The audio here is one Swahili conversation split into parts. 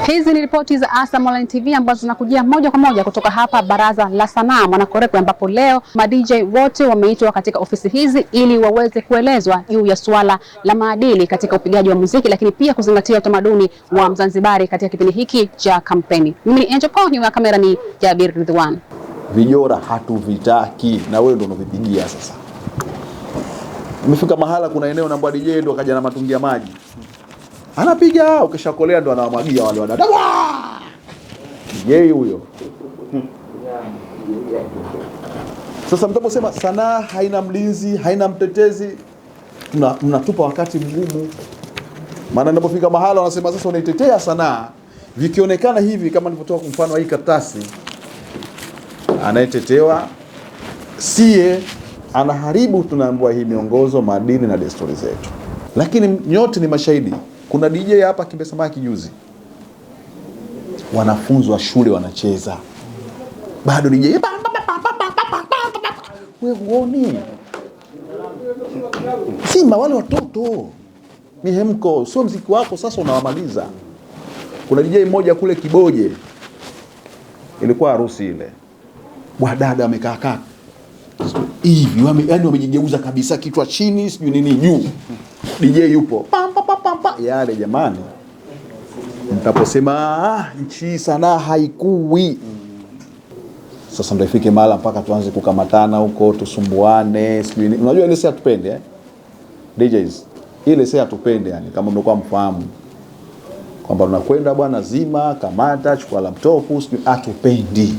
Hizi ni ripoti za Asam Online TV ambazo zinakujia moja kwa moja kutoka hapa Baraza la Sanaa Mwanakorekwe, ambapo leo ma-DJ wote wameitwa katika ofisi hizi ili waweze kuelezwa juu ya suala la maadili katika upigaji wa muziki, lakini pia kuzingatia utamaduni wa Mzanzibari katika kipindi hiki cha kampeni. Mimi ni Angel Koni, wa kamera ni Jabir Ridwan. Vijora hatuvitaki na wewe ndio unavipigia sasa. Umefika mahala kuna eneo na DJ ndo akaja na matungi ya maji. Anapiga ukishakolea ndo anawamwagia wale wadada. Yeye huyo. Sasa mtaposema sanaa haina mlinzi, haina mtetezi, tunatupa wakati mgumu. Maana ninapofika mahala wanasema sasa unaitetea sanaa, vikionekana hivi kama nilivyotoa kwa mfano hii karatasi, anayetetewa sie anaharibu, tunaambiwa hii miongozo, maadili na desturi zetu. Lakini nyote ni mashahidi. Kuna DJ hapa Kiembe Samaki juzi, wanafunzi wa shule wanacheza, bado DJ wewe huoni Simba wale watoto mihemko, sio mziki wako, sasa unawamaliza. Kuna DJ mmoja kule Kiboje, ilikuwa harusi ile, wadada wamekaa hivi yani wamejigeuza kabisa, kichwa chini sijui nini juu, DJ yupo yale. Jamani, mtaposema nchi sanaa haikui, sasa ndio ifike mahali mpaka tuanze kukamatana huko, tusumbuane sijui nini. Unajua ile si atupende DJs, ile si atupende, yani kama mlikuwa mfahamu kwamba tunakwenda bwana, zima kamata, chukua laptop, sijui atupendi.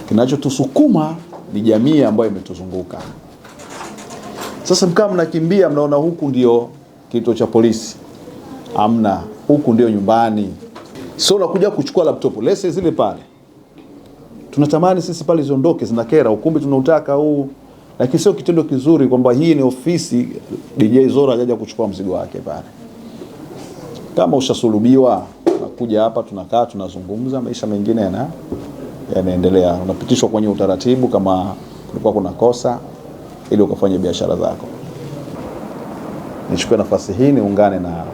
Kinachotusukuma ni jamii ambayo imetuzunguka. Sasa mkama mnakimbia, mnaona huku ndio kituo cha polisi, amna, huku ndio nyumbani. Sio unakuja kuchukua laptop lese zile pale. Tunatamani sisi pale ziondoke, zinakera, ukumbi tunautaka huu, lakini sio kitendo kizuri kwamba hii ni ofisi DJ Zora hajaja kuchukua mzigo wake pale. Kama ushasulubiwa, nakuja hapa, tunakaa, tunazungumza, maisha mengine yanaendelea. Unapitishwa kwenye utaratibu kama kulikuwa kuna kosa, ili ukafanye biashara zako. Nichukue nafasi hii niungane na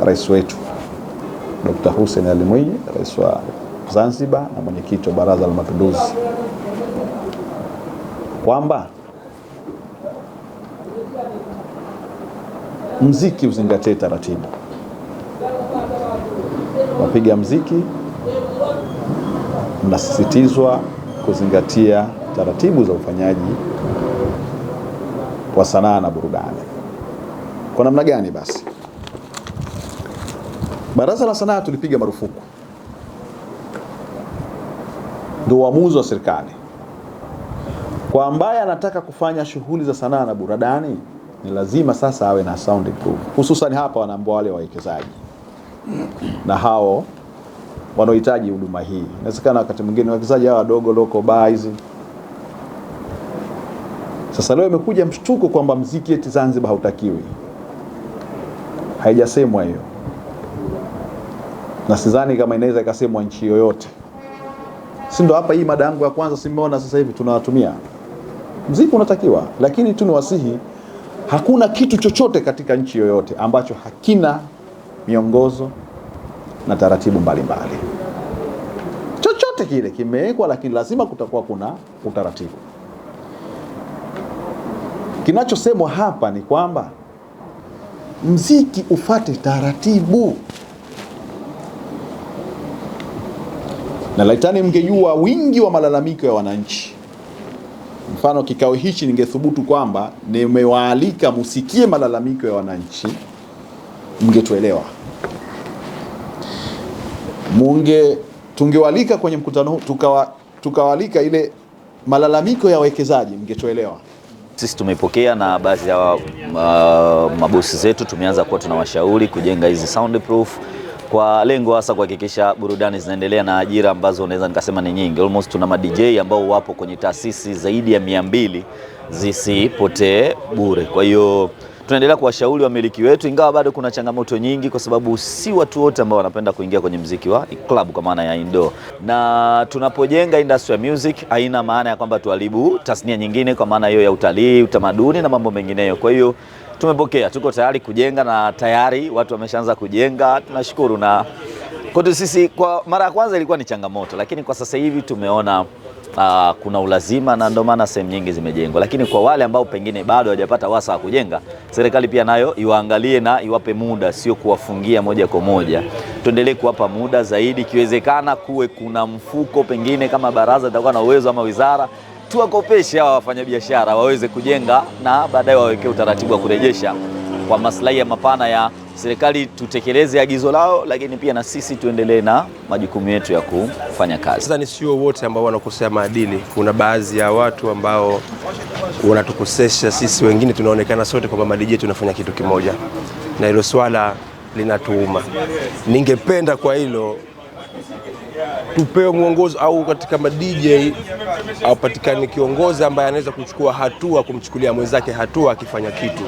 rais wetu Dr. Hussein Ali Mwinyi, rais wa Zanzibar na mwenyekiti wa Baraza la Mapinduzi, kwamba mziki uzingatie taratibu. Wapiga mziki mnasisitizwa kuzingatia taratibu za ufanyaji wa sanaa na burudani. Kwa namna gani basi? Baraza la Sanaa tulipiga marufuku, ndio uamuzi wa serikali, kwa ambaye anataka kufanya shughuli za sanaa na burudani ni lazima sasa awe na soundproof. Hususan hapa wanaambia wale wawekezaji na hao wanaohitaji huduma hii. Inawezekana wakati mwingine wawekezaji hawa wadogo, local buys. Sasa leo imekuja mshtuko kwamba mziki eti Zanzibar hautakiwi. Haijasemwa hiyo, na sidhani kama inaweza ikasemwa nchi yoyote. Si ndio hapa hii mada yangu ya kwanza simeona sasa hivi tunawatumia. Mziki unatakiwa, lakini tu ni wasihi, hakuna kitu chochote katika nchi yoyote ambacho hakina miongozo na taratibu mbalimbali. Chochote kile kimewekwa, lakini lazima kutakuwa kuna utaratibu. Kinachosemwa hapa ni kwamba mziki ufate taratibu. Na laitani mngejua wingi wa malalamiko ya wananchi. Mfano kikao hichi ningethubutu kwamba nimewaalika musikie malalamiko ya wananchi, mngetuelewa. Tungewalika kwenye mkutano huu, tukawalika ile malalamiko ya wawekezaji, mngetuelewa. Sisi tumepokea na baadhi ya mabosi zetu tumeanza kuwa tunawashauri kujenga hizi soundproof kwa lengo hasa kuhakikisha burudani zinaendelea na ajira ambazo naweza nikasema ni nyingi. Almost tuna ma-DJ ambao wapo kwenye taasisi zaidi ya 200 zisipotee bure. Kwa hiyo tunaendelea kuwashauri wamiliki wetu, ingawa bado kuna changamoto nyingi kwa sababu si watu wote ambao wanapenda kuingia kwenye muziki wa club kwa maana ya indoor. Na tunapojenga industry ya music haina maana ya kwamba tuharibu tasnia nyingine kwa maana hiyo ya utalii, utamaduni na mambo mengineyo. Kwa hiyo tumepokea, tuko tayari kujenga na tayari watu wameshaanza kujenga. Tunashukuru na Kwa sisi kwa mara ya kwanza ilikuwa ni changamoto, lakini kwa sasa hivi tumeona kuna ulazima na ndio maana sehemu nyingi zimejengwa. Lakini kwa wale ambao pengine bado hawajapata wasa wa kujenga, serikali pia nayo iwaangalie na iwape muda, sio kuwafungia moja kwa moja. Tuendelee kuwapa muda zaidi, ikiwezekana kuwe kuna mfuko pengine kama baraza litakuwa na uwezo ama wizara, tuwakopeshe hawa wafanyabiashara waweze kujenga na baadaye waweke utaratibu wa kurejesha kwa maslahi ya mapana ya serikali. Tutekeleze agizo lao, lakini pia na sisi tuendelee na majukumu yetu ya kufanya kazi. Sasa ni sio wote ambao wanakosea maadili. Kuna baadhi ya watu ambao wanatukosesha sisi, wengine tunaonekana sote kwamba madiji tunafanya kitu kimoja, na hilo swala linatuuma. Ningependa kwa hilo tupewe mwongozo, au katika madiji au patikane kiongozi ambaye anaweza kuchukua hatua, kumchukulia mwenzake hatua akifanya kitu.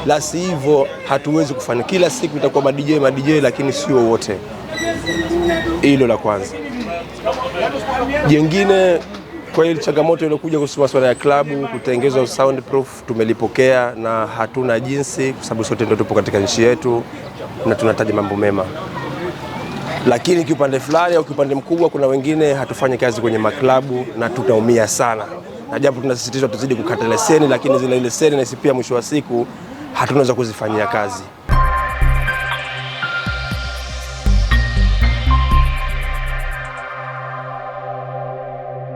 La si hivyo hatuwezi kufanya. Kila siku itakuwa madiji, lakini sio wote. Hilo la kwanza. Jingine, kwa ile changamoto iliyokuja kuhusu masuala ya klabu kutengenezwa soundproof, tumelipokea na hatuna jinsi, kwa sababu sote ndio tupo katika nchi yetu na tunahitaji mambo mema. Lakini kiupande fulani au kiupande mkubwa, kuna wengine hatufanyi kazi kwenye maklabu na tutaumia sana. Na japo tunasisitizwa tuzidi kukata leseni, lakini zile leseni na pia mwisho wa siku hatunaweza kuzifanyia kazi.